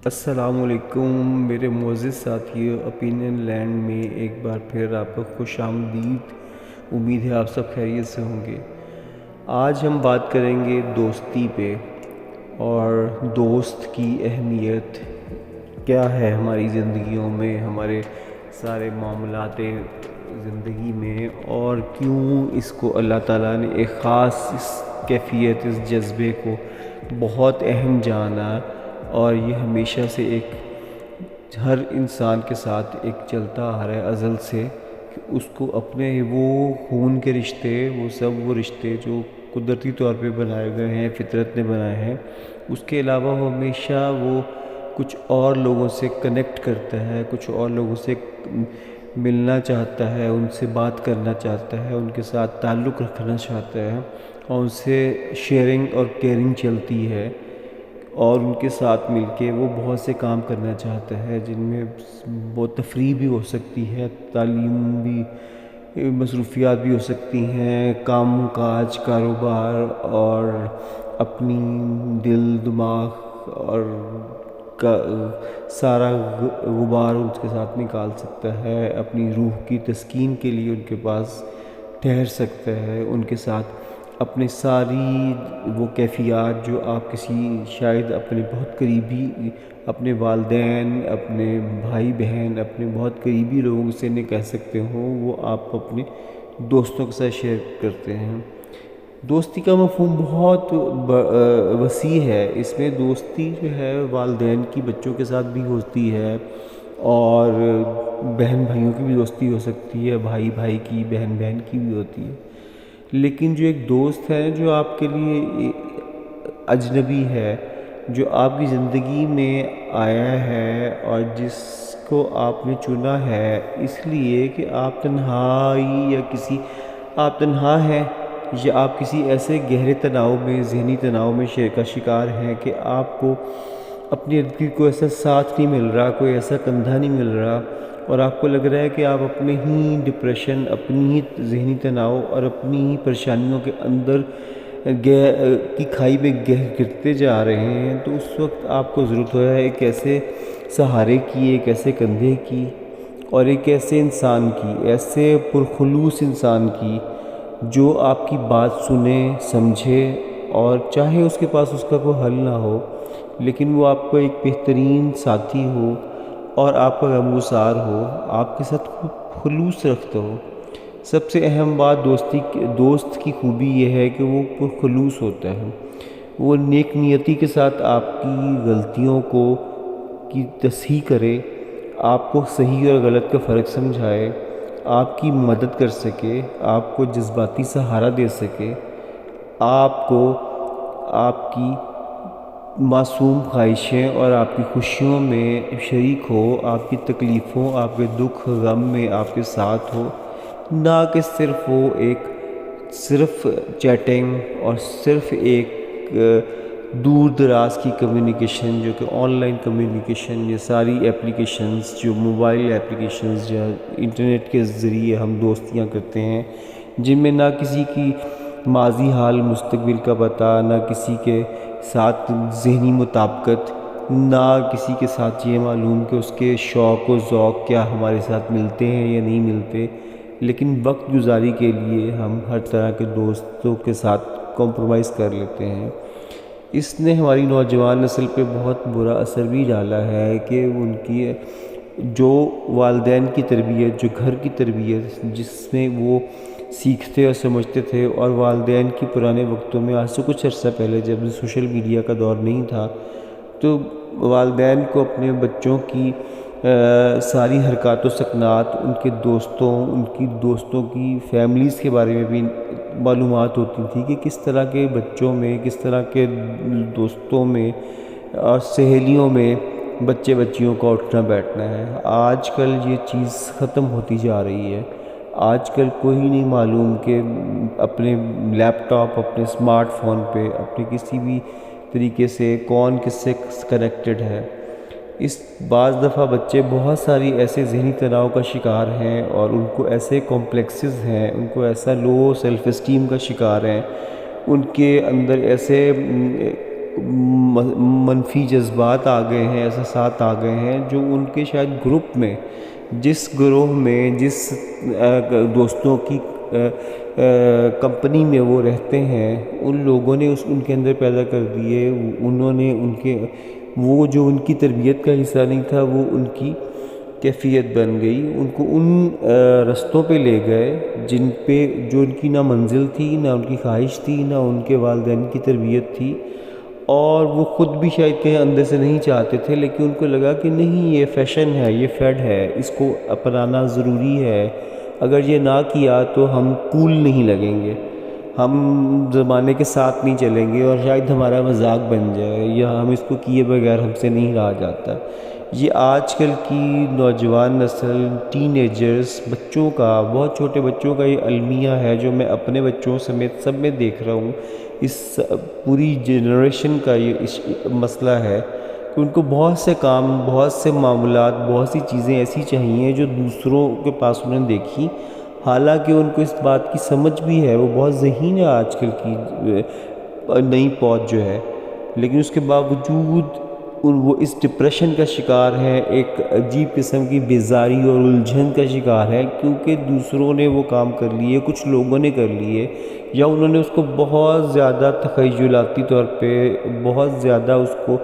السلام علیکم میرے معزز ساتھیو، اوپینین لینڈ میں ایک بار پھر آپ کو خوش آمدید۔ امید ہے آپ سب خیریت سے ہوں گے۔ آج ہم بات کریں گے دوستی پہ، اور دوست کی اہمیت کیا ہے ہماری زندگیوں میں، ہمارے سارے معاملات زندگی میں، اور کیوں اس کو اللہ تعالیٰ نے ایک خاص اس کیفیت، اس جذبے کو بہت اہم جانا، اور یہ ہمیشہ سے ایک ہر انسان کے ساتھ ایک چلتا آ رہا ہے ازل سے، کہ اس کو اپنے وہ خون کے رشتے، وہ رشتے جو قدرتی طور پہ بنائے گئے ہیں، فطرت نے بنائے ہیں، اس کے علاوہ وہ ہمیشہ وہ کچھ اور لوگوں سے کنیکٹ کرتا ہے، کچھ اور لوگوں سے ملنا چاہتا ہے، ان سے بات کرنا چاہتا ہے، ان کے ساتھ تعلق رکھنا چاہتا ہے، اور ان سے شیئرنگ اور کیئرنگ چلتی ہے، اور ان کے ساتھ مل کے وہ بہت سے کام کرنا چاہتا ہے، جن میں بہت تفریح بھی ہو سکتی ہے، تعلیم بھی، مصروفیات بھی ہو سکتی ہیں، کام کاج، کاروبار، اور اپنی دل دماغ اور سارا غبار ان کے ساتھ نکال سکتا ہے، اپنی روح کی تسکین کے لیے ان کے پاس ٹھہر سکتا ہے، ان کے ساتھ اپنے ساری وہ کیفیات جو آپ کسی شاید اپنے بہت قریبی، اپنے والدین، اپنے بھائی بہن، اپنے بہت قریبی لوگوں سے نہیں کہہ سکتے ہو، وہ آپ اپنے دوستوں کے ساتھ شیئر کرتے ہیں۔ دوستی کا مفہوم بہت وسیع ہے، اس میں دوستی جو ہے والدین کی بچوں کے ساتھ بھی ہوتی ہے، اور بہن بھائیوں کی بھی دوستی ہو سکتی ہے، بھائی بھائی کی، بہن بہن کی بھی ہوتی ہے۔ لیکن جو ایک دوست ہے جو آپ کے لیے اجنبی ہے، جو آپ کی زندگی میں آیا ہے، اور جس کو آپ نے چنا ہے اس لیے کہ آپ تنہا ہیں، یا آپ کسی ایسے گہرے تناؤ میں، ذہنی تناؤ میں کا شکار ہیں کہ آپ کو اپنے ارد گرد کوئی ایسا ساتھ نہیں مل رہا، کوئی ایسا کندھا نہیں مل رہا، اور آپ کو لگ رہا ہے کہ آپ اپنے ہی ڈپریشن، اپنی ہی ذہنی تناؤ اور اپنی ہی پریشانیوں کے اندر کی کھائی میں گرتے جا رہے ہیں، تو اس وقت آپ کو ضرورت ہے ایک ایسے سہارے کی، ایک ایسے کندھے کی، اور ایک ایسے انسان کی، ایسے پرخلوص انسان کی، جو آپ کی بات سنے، سمجھے، اور چاہے اس کے پاس اس کا کوئی حل نہ ہو، لیکن وہ آپ کو ایک بہترین ساتھی ہو، اور آپ کا غمگسار ہو، آپ کے ساتھ خلوص رکھتا ہو۔ سب سے اہم بات دوست کی خوبی یہ ہے کہ وہ پرخلوص ہوتا ہے، وہ نیک نیتی کے ساتھ آپ کی غلطیوں کی تصحیح کرے، آپ کو صحیح اور غلط کا فرق سمجھائے، آپ کی مدد کر سکے، آپ کو جذباتی سہارا دے سکے، آپ کو آپ کی معصوم خواہشیں اور آپ کی خوشیوں میں شریک ہو، آپ کی تکلیفوں، آپ کے دکھ غم میں آپ کے ساتھ ہو، نہ کہ صرف چیٹنگ اور صرف ایک دور دراز کی کمیونیکیشن، جو کہ آن لائن کمیونیکیشن، یہ ساری اپلیکیشنز، جو موبائل اپلیکیشنز یا انٹرنیٹ کے ذریعے ہم دوستیاں کرتے ہیں، جن میں نہ کسی کی ماضی حال مستقبل کا پتہ، نہ کسی کے ساتھ ذہنی مطابقت، نہ کسی کے ساتھ یہ معلوم کہ اس کے شوق و ذوق کیا ہمارے ساتھ ملتے ہیں یا نہیں ملتے، لیکن وقت گزاری کے لیے ہم ہر طرح کے دوستوں کے ساتھ کمپرومائز کر لیتے ہیں۔ اس نے ہماری نوجوان نسل پہ بہت برا اثر بھی ڈالا ہے، کہ ان کی جو والدین کی تربیت، جو گھر کی تربیت، جس میں وہ سیکھتے اور سمجھتے تھے، اور والدین کی پرانے وقتوں میں، آج سے کچھ عرصہ پہلے جب سوشل میڈیا کا دور نہیں تھا، تو والدین کو اپنے بچوں کی ساری حرکات و سکنات، ان کے دوستوں کی فیملیز کے بارے میں بھی معلومات ہوتی تھی، کہ کس طرح کے بچوں میں، کس طرح کے دوستوں میں اور سہیلیوں میں بچے بچیوں کا اٹھنا بیٹھنا ہے۔ آج کل یہ چیز ختم ہوتی جا رہی ہے۔ آج کل کوئی نہیں معلوم کہ اپنے لیپ ٹاپ، اپنے اسمارٹ فون پہ، اپنے کسی بھی طریقے سے کون کس سے کنیکٹڈ ہے۔ بعض دفعہ بچے بہت ساری ایسے ذہنی تناؤ کا شکار ہیں، اور ان کو ایسے کمپلیکسز ہیں، ان کو ایسا لو سیلف اسٹیم کا شکار ہیں، ان کے اندر ایسے منفی جذبات آ گئے ہیں، احساسات آ گئے ہیں، جو ان کے شاید گروپ میں، جس گروہ میں، جس دوستوں کی کمپنی میں وہ رہتے ہیں، ان لوگوں نے ان کے اندر پیدا کر دیے، انہوں نے وہ جو ان کی تربیت کا حصہ نہیں تھا وہ ان کی کیفیت بن گئی، ان کو ان رستوں پہ لے گئے جو ان کی نہ منزل تھی، نہ ان کی خواہش تھی، نہ ان کے والدین کی تربیت تھی، اور وہ خود بھی شاید کہیں اندر سے نہیں چاہتے تھے، لیکن ان کو لگا کہ نہیں، یہ فیشن ہے، یہ فیڈ ہے، اس کو اپنانا ضروری ہے، اگر یہ نہ کیا تو ہم کول نہیں لگیں گے، ہم زمانے کے ساتھ نہیں چلیں گے، اور شاید ہمارا مذاق بن جائے، یا ہم اس کو کیے بغیر ہم سے نہیں رہا جاتا۔ یہ آج کل کی نوجوان نسل، ٹین ایجرز، بچوں کا، بہت چھوٹے بچوں کا یہ المیہ ہے، جو میں اپنے بچوں سمیت سب میں دیکھ رہا ہوں، اس پوری جنریشن کا یہ مسئلہ ہے کہ ان کو بہت سے کام، بہت سے معاملات، بہت سی چیزیں ایسی چاہیے جو دوسروں کے پاس انہوں نے دیکھی، حالانکہ ان کو اس بات کی سمجھ بھی ہے، وہ بہت ذہین ہے آج کل کی نئی پوج جو ہے، لیکن اس کے باوجود وہ اس ڈپریشن کا شکار ہے، ایک عجیب قسم کی بیزاری اور الجھن کا شکار ہے، کیونکہ دوسروں نے وہ کام کر لیے، کچھ لوگوں نے کر لیے، یا انہوں نے اس کو بہت زیادہ تخیلاتی طور پہ، بہت زیادہ اس کو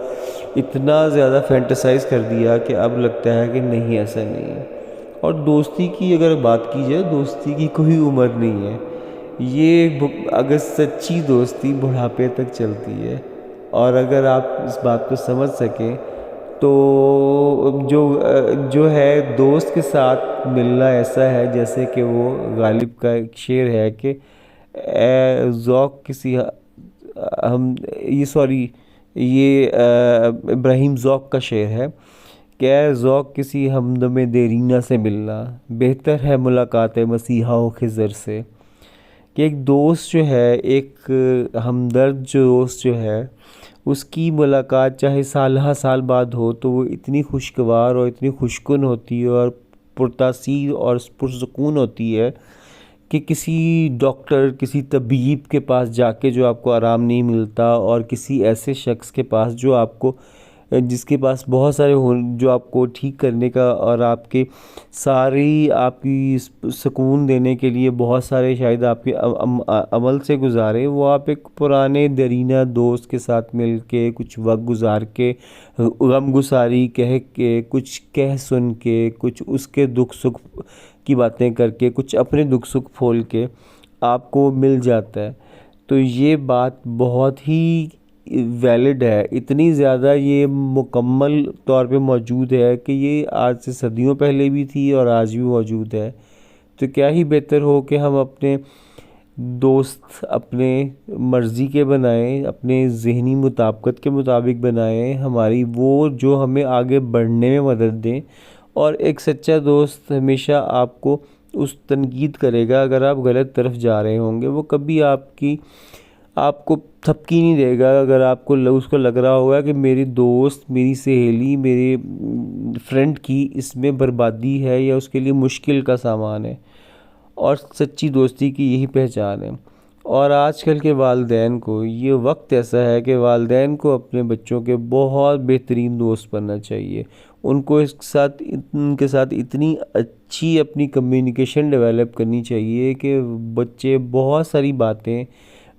اتنا زیادہ فینٹیسائز کر دیا کہ اب لگتا ہے کہ نہیں، ایسا نہیں ہے۔ اور دوستی کی اگر بات کی جائے، دوستی کی کوئی عمر نہیں ہے، یہ اگر سچی دوستی بڑھاپے تک چلتی ہے، اور اگر آپ اس بات کو سمجھ سکیں تو جو ہے دوست کے ساتھ ملنا ایسا ہے جیسے کہ وہ غالب کا ایک شعر ہے کہ اے ذوق کسی یہ ابراہیم ذوق کا شعر ہے کہ اے ذوق کسی ہمدم دیرینہ سے ملنا، بہتر ہے ملاقات مسیحا و خضر سے، کہ ایک دوست جو ہے، ایک ہمدرد دوست جو ہے، اس کی ملاقات چاہے سالہ سال بعد ہو تو وہ اتنی خوشگوار اور اتنی خوشکن ہوتی ہے اور پرتاثیر اور پرسکون ہوتی ہے کہ کسی ڈاکٹر، کسی طبیب کے پاس جا کے جو آپ کو آرام نہیں ملتا، اور کسی ایسے شخص کے پاس جس کے پاس بہت سارے جو آپ کو ٹھیک کرنے کا اور آپ کی سکون دینے کے لیے بہت سارے شاید آپ کے عمل سے گزارے، وہ آپ ایک پرانے درینہ دوست کے ساتھ مل کے کچھ وقت گزار کے، غم گساری کہہ کے، کچھ کہہ سن کے، کچھ اس کے دکھ سکھ کی باتیں کر کے، کچھ اپنے دکھ سکھ پھول کے آپ کو مل جاتا ہے۔ تو یہ بات بہت ہی ویلڈ ہے، اتنی زیادہ یہ مکمل طور پہ موجود ہے کہ یہ آج سے صدیوں پہلے بھی تھی اور آج بھی موجود ہے۔ تو کیا ہی بہتر ہو کہ ہم اپنے دوست اپنے مرضی کے بنائیں، اپنے ذہنی مطابقت کے مطابق بنائیں، ہماری وہ جو ہمیں آگے بڑھنے میں مدد دیں، اور ایک سچا دوست ہمیشہ آپ کو اس تنقید کرے گا اگر آپ غلط طرف جا رہے ہوں گے، وہ کبھی آپ کو تھپکی نہیں دے گا اگر اس کو لگ رہا ہوگا کہ میری دوست، میری سہیلی، میرے فرینڈ کی اس میں بربادی ہے یا اس کے لیے مشکل کا سامان ہے، اور سچی دوستی کی یہی پہچان ہے۔ اور آج کل کے والدین کو یہ وقت ایسا ہے کہ والدین کو اپنے بچوں کے بہت بہترین دوست بننا چاہیے، ان کے ساتھ اتنی اچھی اپنی کمیونیکیشن ڈیولپ کرنی چاہیے کہ بچے بہت ساری باتیں،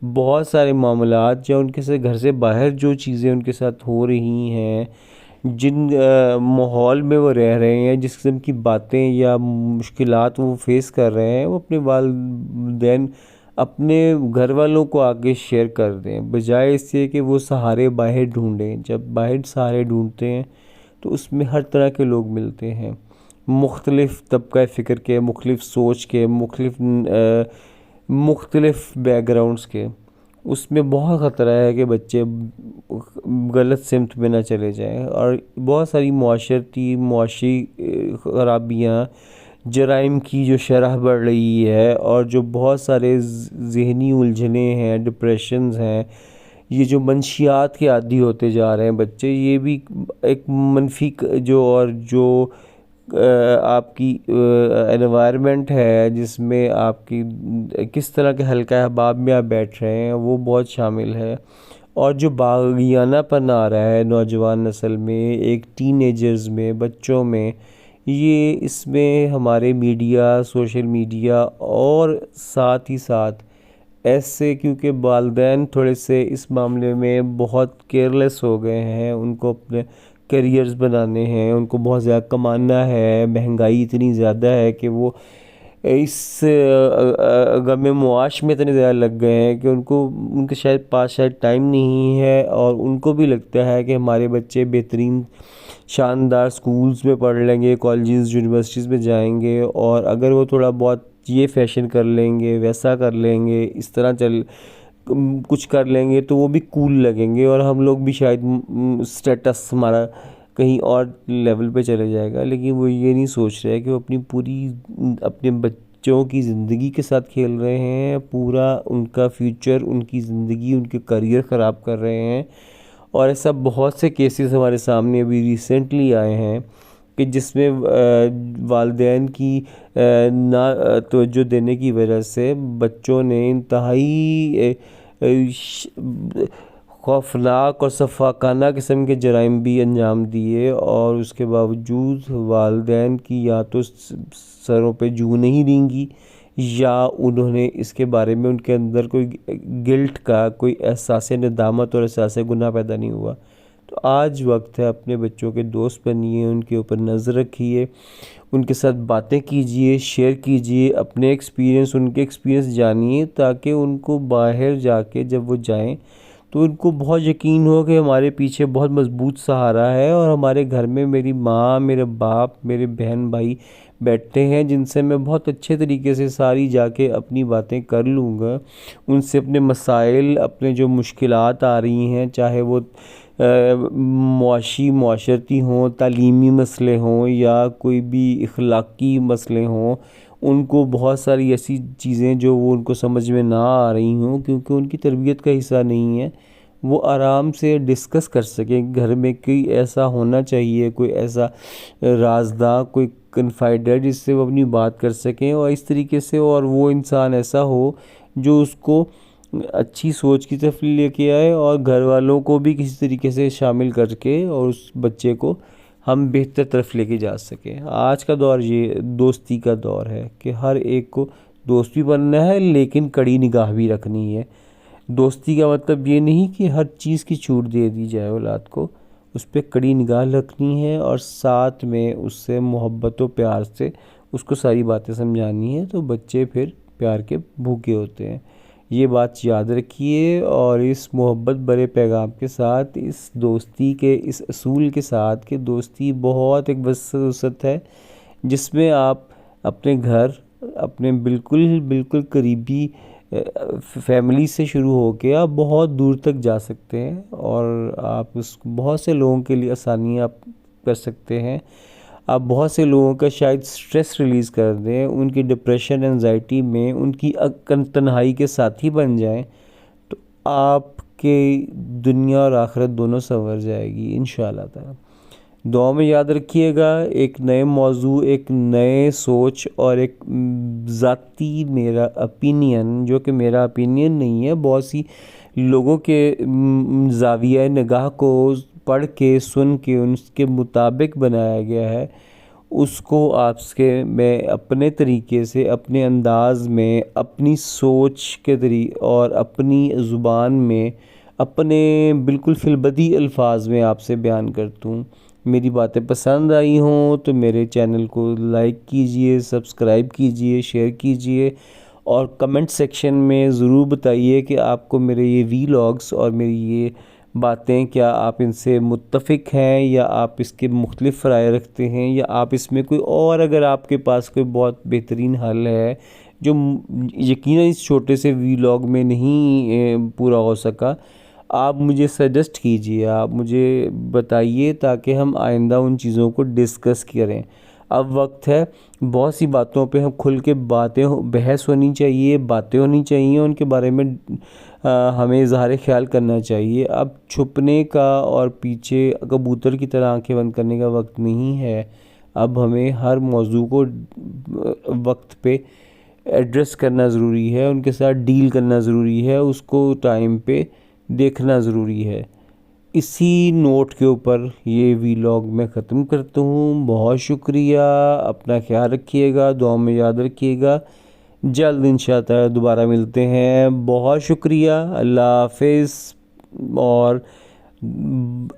بہت سارے معاملات، یا ان کے سے گھر سے باہر جو چیزیں ان کے ساتھ ہو رہی ہیں، جن ماحول میں وہ رہ رہے ہیں، جس قسم کی باتیں یا مشکلات وہ فیس کر رہے ہیں، وہ اپنے والدین، اپنے گھر والوں کو آگے شیئر کر دیں، بجائے اس سے کہ وہ سہارے باہر ڈھونڈیں۔ جب باہر سہارے ڈھونڈتے ہیں تو اس میں ہر طرح کے لوگ ملتے ہیں، مختلف طبقہ فکر کے، مختلف سوچ کے، مختلف بیک گراؤنڈز کے، اس میں بہت خطرہ ہے کہ بچے غلط سمت میں نہ چلے جائیں، اور بہت ساری معاشی خرابیاں، جرائم کی جو شرح بڑھ رہی ہے، اور جو بہت سارے ذہنی الجھنیں ہیں، ڈپریشنز ہیں، یہ جو منشیات کے عادی ہوتے جا رہے ہیں بچے، یہ بھی ایک منفی جو آپ کی انوائرمنٹ ہے، جس میں آپ کی کس طرح کے حلقہ احباب میں آپ بیٹھ رہے ہیں، وہ بہت شامل ہے۔ اور جو باغیانہ پن آ رہا ہے نوجوان نسل میں، ایک ٹین ایجرز میں، بچوں میں، یہ اس میں ہمارے میڈیا، سوشل میڈیا اور ساتھ ہی ساتھ ایسے، کیونکہ والدین تھوڑے سے اس معاملے میں بہت کیئرلیس ہو گئے ہیں، ان کو اپنے کیریئرز بنانے ہیں، ان کو بہت زیادہ کمانا ہے، مہنگائی اتنی زیادہ ہے کہ وہ اس غم معاش میں اتنے زیادہ لگ گئے ہیں کہ ان کے شاید پاس ٹائم نہیں ہے، اور ان کو بھی لگتا ہے کہ ہمارے بچے بہترین شاندار سکولز میں پڑھ لیں گے، کالجز یونیورسٹیز میں جائیں گے، اور اگر وہ تھوڑا بہت یہ فیشن کر لیں گے، ویسا کر لیں گے، اس طرح کچھ کر لیں گے تو وہ بھی کول لگیں گے، اور ہم لوگ بھی شاید اسٹیٹس ہمارا کہیں اور لیول پہ چلے جائے گا۔ لیکن وہ یہ نہیں سوچ رہے کہ وہ اپنے بچوں کی زندگی کے ساتھ کھیل رہے ہیں، پورا ان کا فیوچر، ان کی زندگی، ان کے کریئر خراب کر رہے ہیں۔ اور ایسا بہت سے کیسز ہمارے سامنے ابھی ریسنٹلی آئے ہیں کہ جس میں والدین کی نا توجہ دینے کی وجہ سے بچوں نے انتہائی خوفناک اور سفاکانہ قسم کے جرائم بھی انجام دیے، اور اس کے باوجود والدین کی یا تو سروں پہ جوں نہیں رینگی، یا انہوں نے اس کے بارے میں ان کے اندر کوئی گلٹ کا، کوئی احساس ندامت اور احساس گناہ پیدا نہیں ہوا۔ تو آج وقت ہے، اپنے بچوں کے دوست بنیے، ان کے اوپر نظر رکھیے، ان کے ساتھ باتیں کیجئے، شیئر کیجئے اپنے ایکسپیرینس، ان کے ایکسپیرینس جانیے، تاکہ ان کو باہر جا کے جب وہ جائیں تو ان کو بہت یقین ہو کہ ہمارے پیچھے بہت مضبوط سہارا ہے، اور ہمارے گھر میں میری ماں، میرے باپ، میرے بہن بھائی بیٹھتے ہیں جن سے میں بہت اچھے طریقے سے ساری جا کے اپنی باتیں کر لوں گا، ان سے اپنے مسائل، اپنے جو مشکلات آ رہی ہیں، چاہے وہ معاشرتی ہوں، تعلیمی مسئلے ہوں، یا کوئی بھی اخلاقی مسئلے ہوں، ان کو بہت ساری ایسی چیزیں جو وہ ان کو سمجھ میں نہ آ رہی ہوں کیونکہ ان کی تربیت کا حصہ نہیں ہے، وہ آرام سے ڈسکس کر سکیں۔ گھر میں کوئی ایسا ہونا چاہیے، کوئی ایسا رازداں، کوئی کنفائڈر جس سے وہ اپنی بات کر سکیں، اور اس طریقے سے، اور وہ انسان ایسا ہو جو اس کو اچھی سوچ کی طرف لے کے آئے، اور گھر والوں کو بھی کسی طریقے سے شامل کر کے، اور اس بچے کو ہم بہتر طرف لے کے جا سکیں۔ آج کا دور یہ دوستی کا دور ہے کہ ہر ایک کو دوست بھی بننا ہے، لیکن کڑی نگاہ بھی رکھنی ہے۔ دوستی کا مطلب یہ نہیں کہ ہر چیز کی چھوٹ دے دی جائے اولاد کو، اس پہ کڑی نگاہ رکھنی ہے، اور ساتھ میں اس سے محبت و پیار سے اس کو ساری باتیں سمجھانی ہے، تو بچے پھر پیار کے بھوکے ہوتے ہیں۔ یہ بات یاد رکھیے، اور اس محبت برے پیغام کے ساتھ، اس دوستی کے اس اصول کے ساتھ کہ دوستی بہت ایک وسعت ہے، جس میں آپ اپنے گھر، اپنے بالکل قریبی فیملی سے شروع ہو کے آپ بہت دور تک جا سکتے ہیں، اور آپ بہت سے لوگوں کے لیے آسانیاں آپ کر سکتے ہیں۔ آپ بہت سے لوگوں کا شاید سٹریس ریلیز کر دیں، ان کی ڈپریشن، انزائٹی میں ان کی تنہائی کے ساتھی بن جائیں، تو آپ کے دنیا اور آخرت دونوں سنور جائے گی انشاءاللہ تعالی۔ دعا میں یاد رکھیے گا، ایک نئے موضوع، ایک نئے سوچ، اور ایک ذاتی میرا اپینین، جو کہ میرا اپینین نہیں ہے، بہت سی لوگوں کے زاویہ نگاہ کو پڑھ کے، سن کے، اس کے مطابق بنایا گیا ہے، اس کو آپ کے میں اپنے طریقے سے، اپنے انداز میں، اپنی سوچ کے طریقے اور اپنی زبان میں، اپنے بالکل فی البدیہہ الفاظ میں آپ سے بیان کرتا ہوں۔ میری باتیں پسند آئی ہوں تو میرے چینل کو لائک کیجئے، سبسکرائب کیجئے، شیئر کیجئے، اور کمنٹ سیکشن میں ضرور بتائیے کہ آپ کو میرے یہ ویلاگس اور میری یہ باتیں، کیا آپ ان سے متفق ہیں، یا آپ اس کے مختلف رائے رکھتے ہیں، یا آپ اس میں کوئی اور، اگر آپ کے پاس کوئی بہت بہترین حل ہے جو یقیناً اس چھوٹے سے ویلاگ میں نہیں پورا ہو سکا، آپ مجھے سجیسٹ کیجئے، آپ مجھے بتائیے، تاکہ ہم آئندہ ان چیزوں کو ڈسکس کریں۔ اب وقت ہے، بہت سی باتوں پہ ہم کھل کے بحث ہونی چاہیے، باتیں ہونی چاہیے، ان کے بارے میں ہمیں اظہار خیال کرنا چاہیے۔ اب چھپنے کا اور پیچھے کبوتر کی طرح آنکھیں بند کرنے کا وقت نہیں ہے، اب ہمیں ہر موضوع کو وقت پہ ایڈریس کرنا ضروری ہے، ان کے ساتھ ڈیل کرنا ضروری ہے، اس کو ٹائم پہ دیکھنا ضروری ہے۔ اسی نوٹ کے اوپر یہ ویلاگ میں ختم کرتا ہوں۔ بہت شکریہ، اپنا خیال رکھیے گا، دعاؤں میں یاد رکھیے گا، جلد انشاءاللہ دوبارہ ملتے ہیں۔ بہت شکریہ، اللہ حافظ۔ اور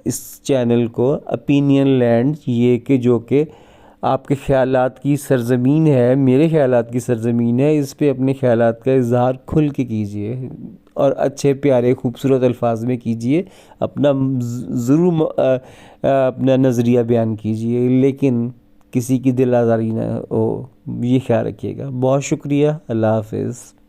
اس چینل کو اپینین لینڈ، یہ کہ جو کہ آپ کے خیالات کی سرزمین ہے، میرے خیالات کی سرزمین ہے، اس پہ اپنے خیالات کا اظہار کھل کے کیجئے اور اچھے پیارے خوبصورت الفاظ میں کیجئے، اپنا ضرور اپنا نظریہ بیان کیجئے، لیکن کسی کی دل آزاری نہ ہو، یہ خیال رکھیے گا۔ بہت شکریہ، اللہ حافظ۔